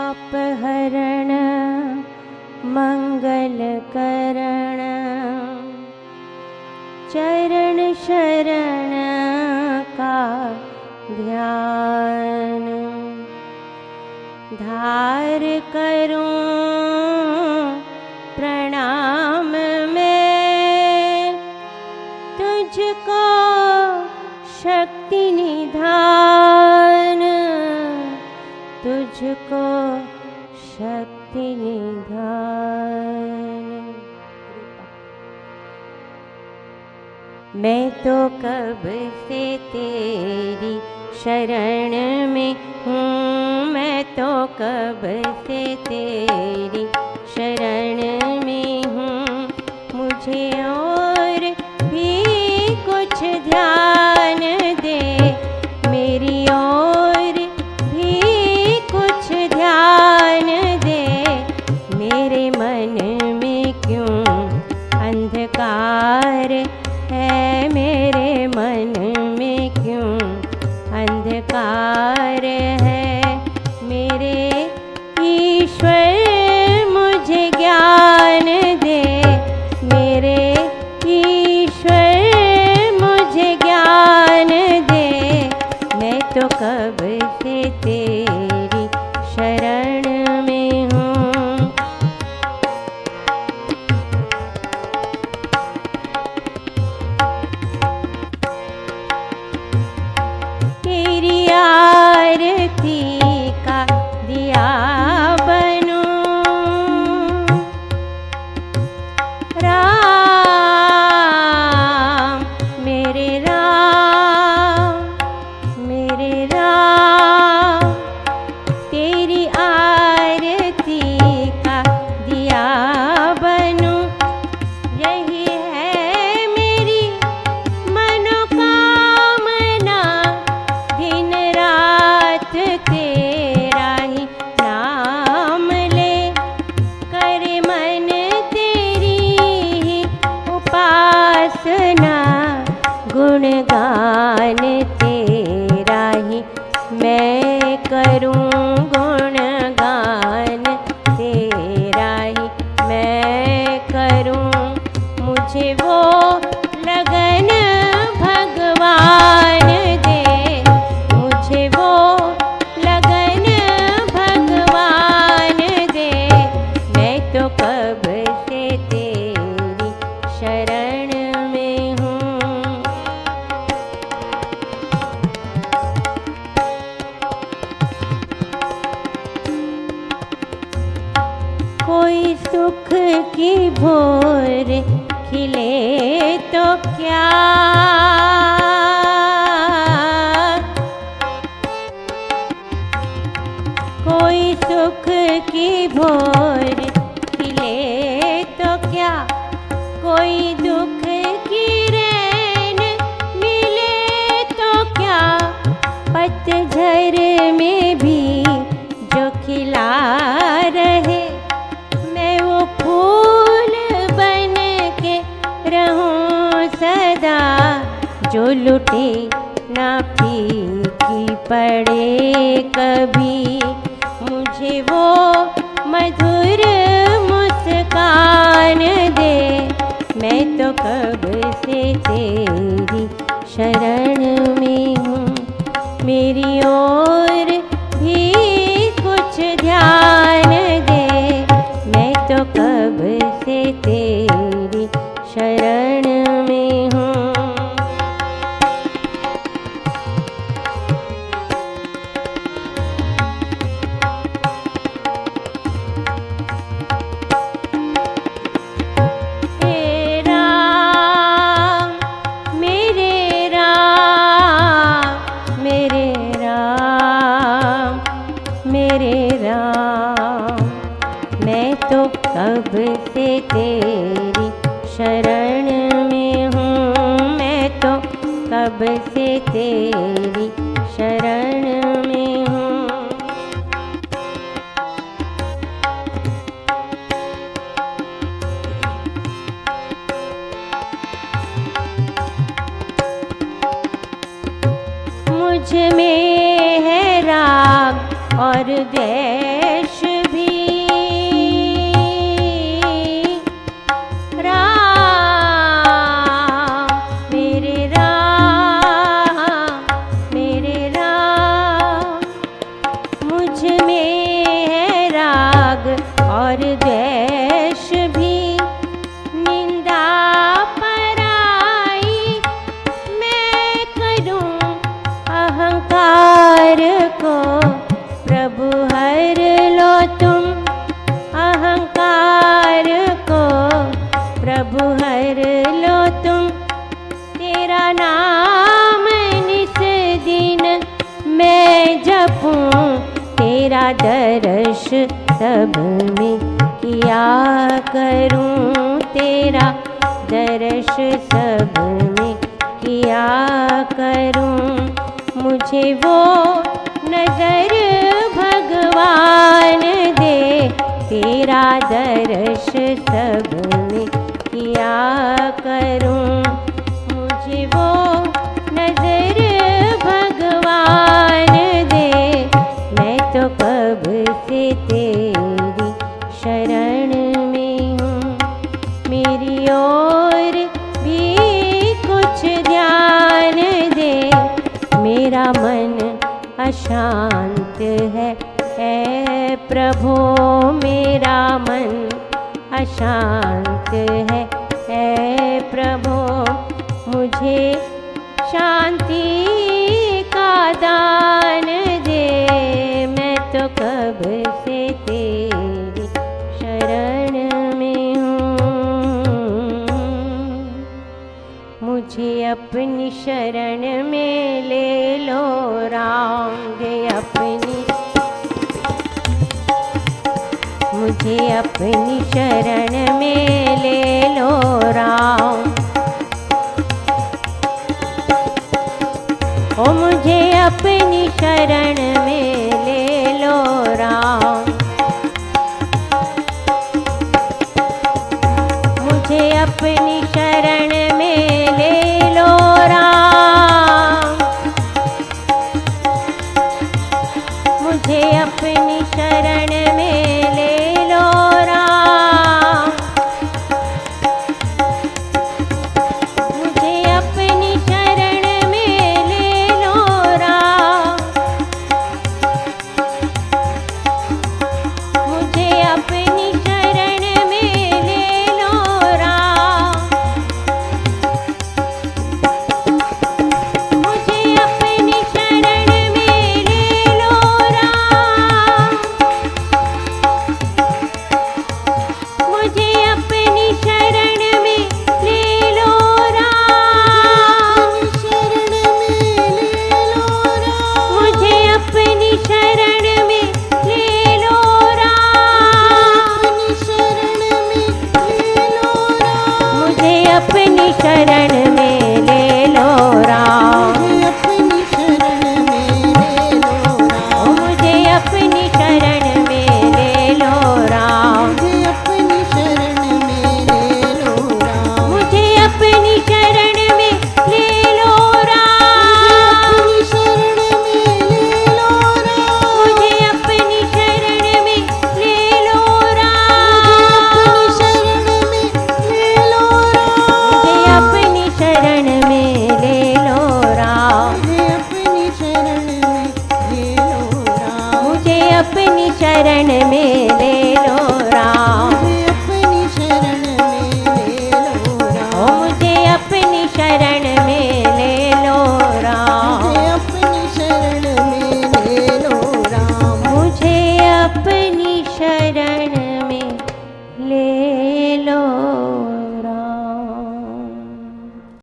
पापहरण मंगलकरण चरण शरण का ध्यान धार करूं प्रणाम में तुझको शक्ति निधान तुझको शक्ति निधान। मैं तो कब से तेरी शरण में हूँ, मैं तो कब से तेरी शरण में हूँ। मुझे और भी कुछ ध्यान दे, मेरी और भी कुछ ध्यान दे। मेरे मन में क्यों अंधकार है, मेरे मन में क्यों अंधकार है। मेरे ईश्वर मुझे ज्ञान दे, मेरे ईश्वर मुझे ज्ञान दे। मैं तो कब से तेरी शरण में हूँ। तेरी आरती का दिया बनूं, राम मेरे राम मेरे राम। तेरी आरती का दिया बनूं, यही है मेरी मनोकामना। दिन रात तेरा ही नाम ले, करे मन तेरी ही उपासना। गुणगान तेरा ही मैं करूं, गुणगान तेरा ही मैं करूं। मुझे वो लगन भगवान दे, मुझे वो लगन भगवान दे। मैं तो कब से तेरी शरण में हूँ। कोई सुख की भोर खिले तो क्या, कोई सुख की भोर खिले तो क्या। कोई दुख की रैन मिले तो क्या। पतझड़ में भी जो खिला रहे, मैं वो फूल बन के रहूं सदा। जो लुटे ना फीकी पड़े कभी, मुझे वो मधुर मुस्कान दे। मैं तो कब से तेरी शरण में हूँ। मेरी और भी कुछ ध्यान दे, मैं तो कब से तेरी शरण में हूँ। हे राम मेरे राम मेरे राम मेरे राम। मैं तो कब से तेरी शरण में हूँ, मैं तो कब से तेरी शरण में हूँ। मुझ में है राग और द्वेष दर्श सब में किया करूं, तेरा दर्श सब में किया करूं। मुझे वो नजर भगवान दे, तेरा दर्श सब में किया करूं। मुझे वो नजर भगवान दे, मैं तो कब से तेरी शरण में हूँ। मेरी ओर भी कुछ ध्यान दे, मेरा मन अशांत है ऐ प्रभु, मेरा मन अशांत है ऐ प्रभु। मुझे शांति का दान दे, मैं तो कब से तेरी शरण में हूँ। मुझे अपनी शरण में ले लो राम, मुझे अपनी शरण में ले लो राम। ओ मुझे अपनी शरण में ले लो राम, मुझे अपनी शरण में ले लो राम, मुझे अपनी शरण में ले लो राम, मुझे अपनी शरण में ले लो राम, मुझे अपनी शरण में ले लो राम, मुझे अपनी शरण में ले लो राम, मुझे अपनी शरण में ले लो राम, मुझे अपनी शरण में ले लो राम, मुझे अपनी शरण में ले लो राम, ओ मुझे अपनी शरण में ले लो राम, मुझे अपनी शरण में ले लो राम, मुझे अपनी शरण में ले लो राम, मुझे अपनी शरण में ले लो राम, मुझे अपनी शरण में ले लो राम, ओ मुझे अपनी शरण में